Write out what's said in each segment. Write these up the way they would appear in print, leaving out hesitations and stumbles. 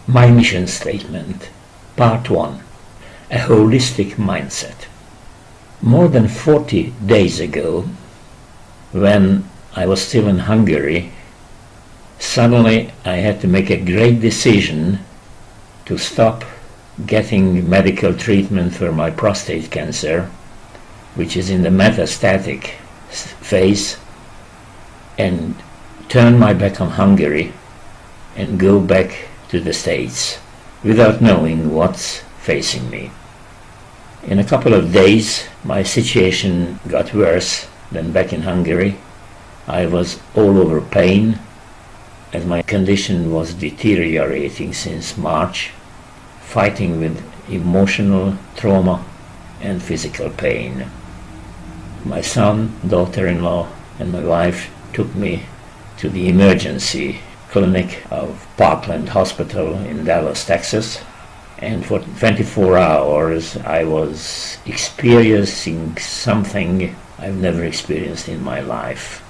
My mission statement, Part 1. A holistic mindset. More than 40 days ago, when I was still in Hungary, suddenly I had to make a great decision to stop getting medical treatment for my prostate cancer, which is in the metastatic phase, and turn my back on Hungary and go back to the States without knowing what's facing me. In a couple of days, my situation got worse than back in Hungary. I was all over pain, as my condition was deteriorating since March, fighting with emotional trauma and physical pain. My son, daughter-in-law, and my wife took me to the emergency clinic of Parkland Hospital in Dallas, Texas, and for 24 hours I was experiencing something I've never experienced in my life.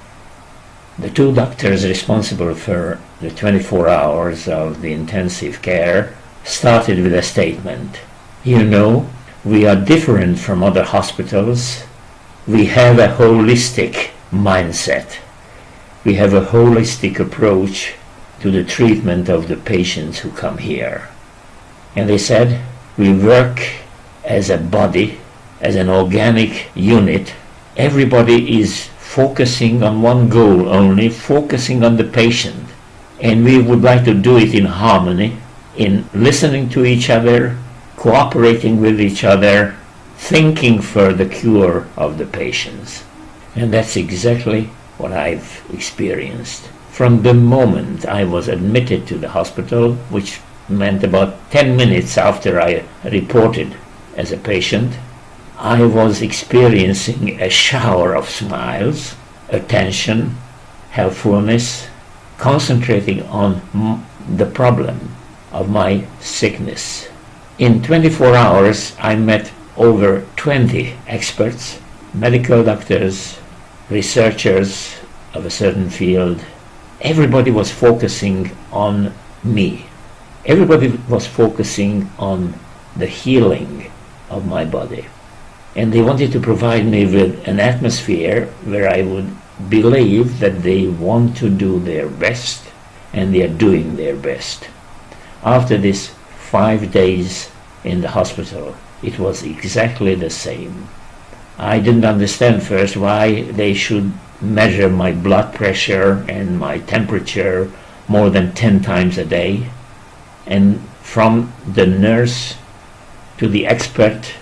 The two doctors responsible for the 24 hours of the intensive care started with a statement. You know, we are different from other hospitals. We have a holistic mindset. We have a holistic approach to the treatment of the patients who come here. And they said, we work as a body, as an organic unit. Everybody is focusing on one goal only, focusing on the patient. And we would like to do it in harmony, in listening to each other, cooperating with each other, thinking for the cure of the patients. And that's exactly what I've experienced. From the moment I was admitted to the hospital, which meant about 10 minutes after I reported as a patient, I was experiencing a shower of smiles, attention, helpfulness, concentrating on the problem of my sickness. In 24 hours, I met over 20 experts, medical doctors, researchers of a certain field. Everybody was focusing on me. Everybody was focusing on the healing of my body. And they wanted to provide me with an atmosphere where I would believe that they want to do their best, and they are doing their best. After this 5 days in the hospital, it was exactly the same. I didn't understand first why they should measure my blood pressure and my temperature more than 10 times a day. And from the nurse to the expert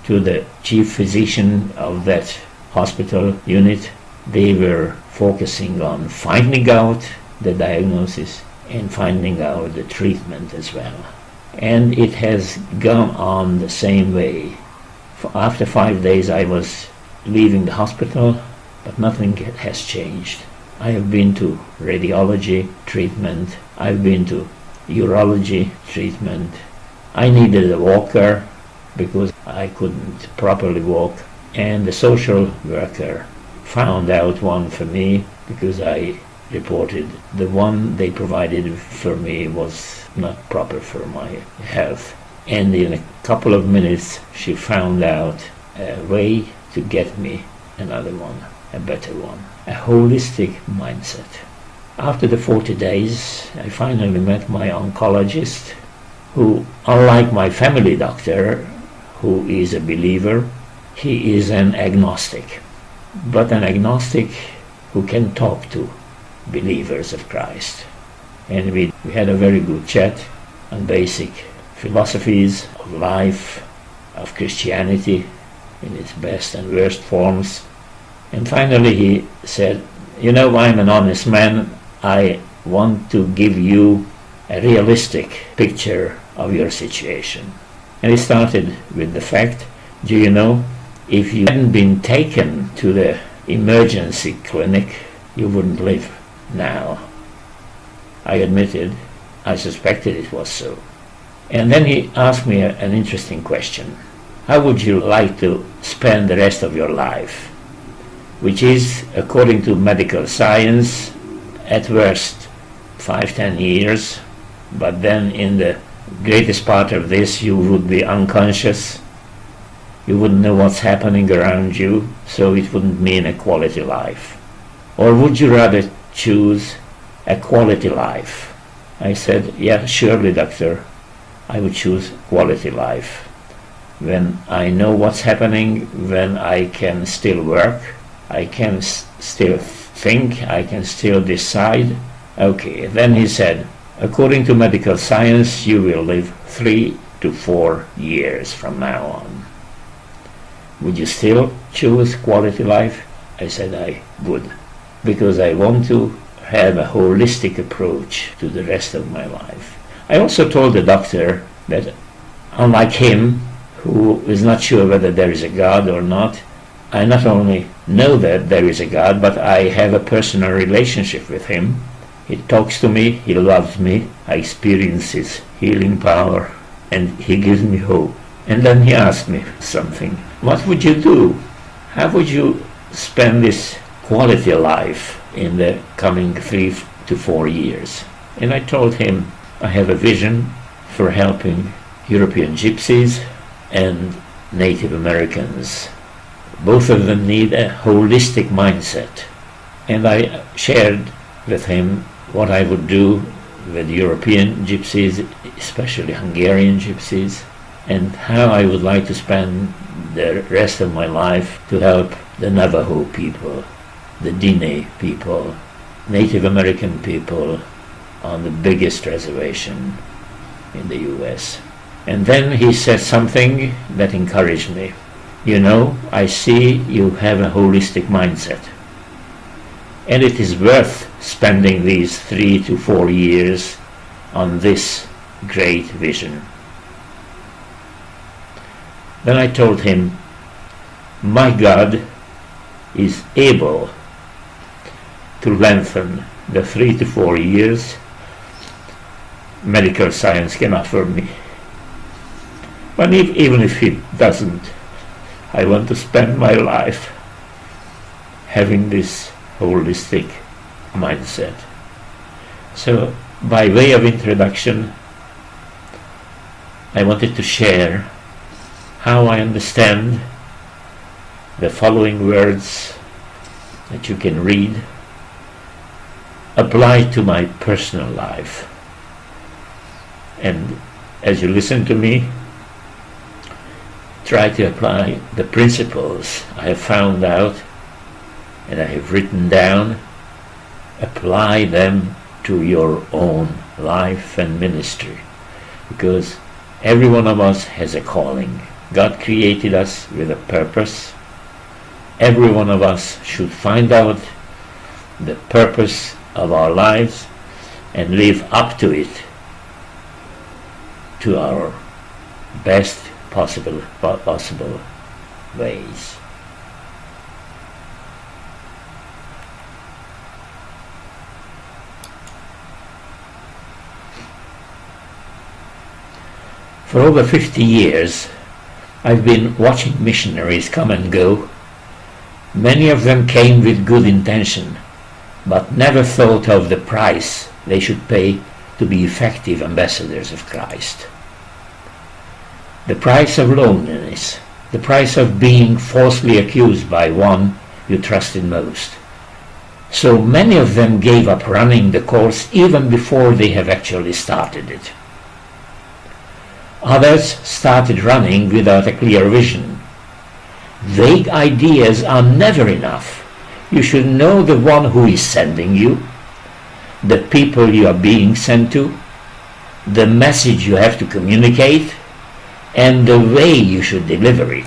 to the chief physician of that hospital unit, they were focusing on finding out the diagnosis and finding out the treatment as well. And it has gone on the same way. After 5 days I was leaving the hospital, but nothing has changed. I have been to radiology treatment, I've been to urology treatment. I needed a walker because I couldn't properly walk, and the social worker found out one for me because I reported the one they provided for me was not proper for my health. And in a couple of minutes she found out a way to get me another one, a better one, a holistic mindset. After the 40 days, I finally met my oncologist, who, unlike my family doctor, who is a believer, he is an agnostic, but an agnostic who can talk to believers of Christ. And we had a very good chat on basic philosophies of life, of Christianity in its best and worst forms. And finally he said, you know, I'm an honest man. I want to give you a realistic picture of your situation. And he started with the fact, do you know, if you hadn't been taken to the emergency clinic, you wouldn't live now. I admitted, I suspected it was so. And then he asked me an interesting question. How would you like to spend the rest of your life? Which is, according to medical science, at worst 5-10 years, but then in the greatest part of this you would be unconscious. You wouldn't know what's happening around you, so it wouldn't mean a quality life. Or would you rather choose a quality life? I said, yeah, surely, doctor, I would choose quality life. When I know what's happening, when I can still work, I can still think, I can still decide. Okay, then he said, according to medical science, you will live 3 to 4 years from now on. Would you still choose quality life? I said I would, because I want to have a holistic approach to the rest of my life. I also told the doctor that, unlike him, who is not sure whether there is a God or not, I not only know that there is a God, but I have a personal relationship with him. He talks to me, he loves me, I experience his healing power, and he gives me hope. And then he asked me something. What would you do? How would you spend this quality life in the coming 3 to 4 years? And I told him I have a vision for helping European gypsies and Native Americans. Both of them need a holistic mindset. And I shared with him what I would do with European gypsies, especially Hungarian gypsies, and how I would like to spend the rest of my life to help the Navajo people, the Diné people, Native American people on the biggest reservation in the US. And then he said something that encouraged me. You know, I see you have a holistic mindset. And it is worth spending these 3 to 4 years on this great vision. Then I told him, my God is able to lengthen the 3 to 4 years medical science can offer me. But even if he doesn't, I want to spend my life having this holistic mindset. So, by way of introduction, I wanted to share how I understand the following words that you can read apply to my personal life. And as you listen to me, try to apply the principles I have found out and I have written down. Apply them to your own life and ministry, because every one of us has a calling. God created us with a purpose. Every one of us should find out the purpose of our lives and live up to it to our best possible ways. For over 50 years, I've been watching missionaries come and go. Many of them came with good intention, but never thought of the price they should pay to be effective ambassadors of Christ. The price of loneliness, the price of being falsely accused by one you trusted most. So many of them gave up running the course even before they have actually started it. Others started running without a clear vision. Vague ideas are never enough. You should know the one who is sending you, the people you are being sent to, the message you have to communicate, and the way you should deliver it.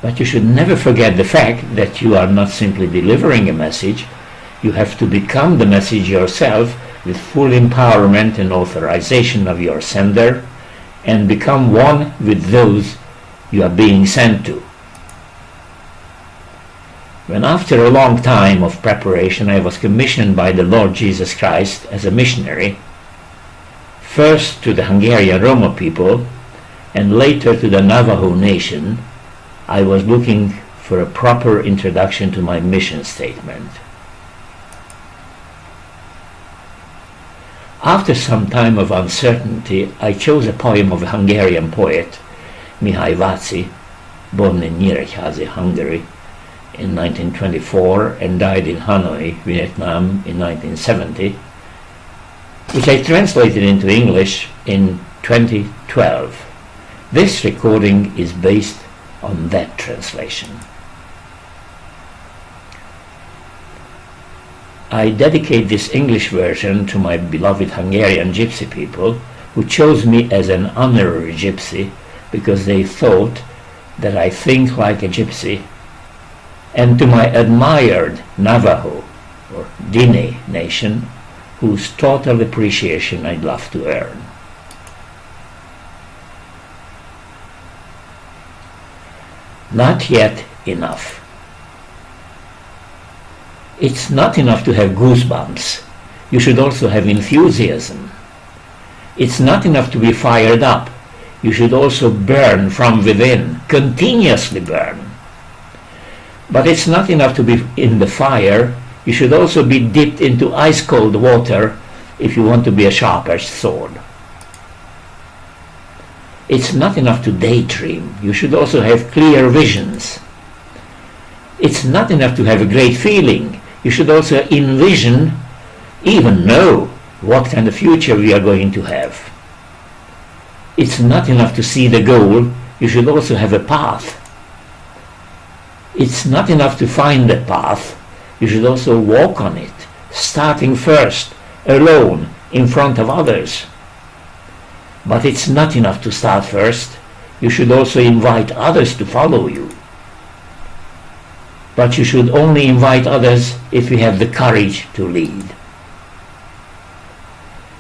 But you should never forget the fact that you are not simply delivering a message. You have to become the message yourself with full empowerment and authorization of your sender, and become one with those you are being sent to. When after a long time of preparation I was commissioned by the Lord Jesus Christ as a missionary, first to the Hungarian Roma people and later to the Navajo nation, I was looking for a proper introduction to my mission statement. After some time of uncertainty, I chose a poem of a Hungarian poet, Mihály Váci, born in Nyíregyháza, Hungary, in 1924 and died in Hanoi, Vietnam in 1970, which I translated into English in 2012. This recording is based on that translation. I dedicate this English version to my beloved Hungarian gypsy people who chose me as an honorary gypsy because they thought that I think like a gypsy, and to my admired Navajo or Diné nation whose total appreciation I'd love to earn. Not yet enough. It's not enough to have goosebumps. You should also have enthusiasm. It's not enough to be fired up. You should also burn from within, continuously burn. But it's not enough to be in the fire. You should also be dipped into ice-cold water if you want to be a sharp-edged sword. It's not enough to daydream. You should also have clear visions. It's not enough to have a great feeling. You should also envision, even know, what kind of future we are going to have. It's not enough to see the goal. You should also have a path. It's not enough to find the path. You should also walk on it, starting first, alone, in front of others. But it's not enough to start first. You should also invite others to follow you. But you should only invite others if you have the courage to lead.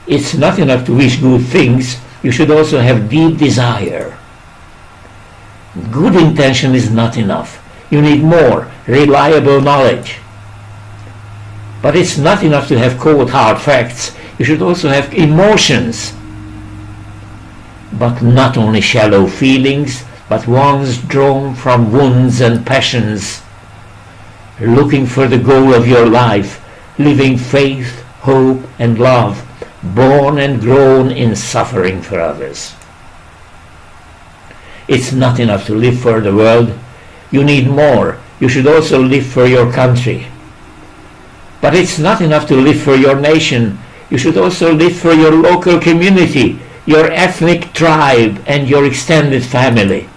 It's not enough to wish good things. You should also have deep desire. Good intention is not enough. You need more reliable knowledge. But it's not enough to have cold hard facts. You should also have emotions. But not only shallow feelings, but ones drawn from wounds and passions. Looking for the goal of your life, living faith, hope and love, born and grown in suffering for others. It's not enough to live for the world. You need more. You should also live for your country. But it's not enough to live for your nation. You should also live for your local community, your ethnic tribe and your extended family.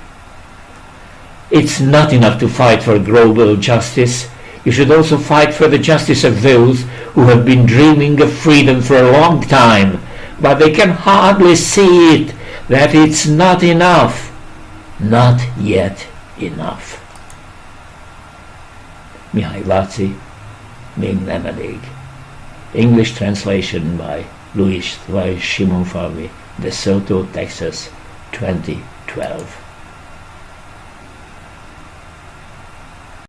It's not enough to fight for global justice. You should also fight for the justice of those who have been dreaming of freedom for a long time, but they can hardly see it, that it's not enough, not yet enough. Mihály Váci, Még nem elég. English translation by Simonfalvi, DeSoto, Texas, 2012.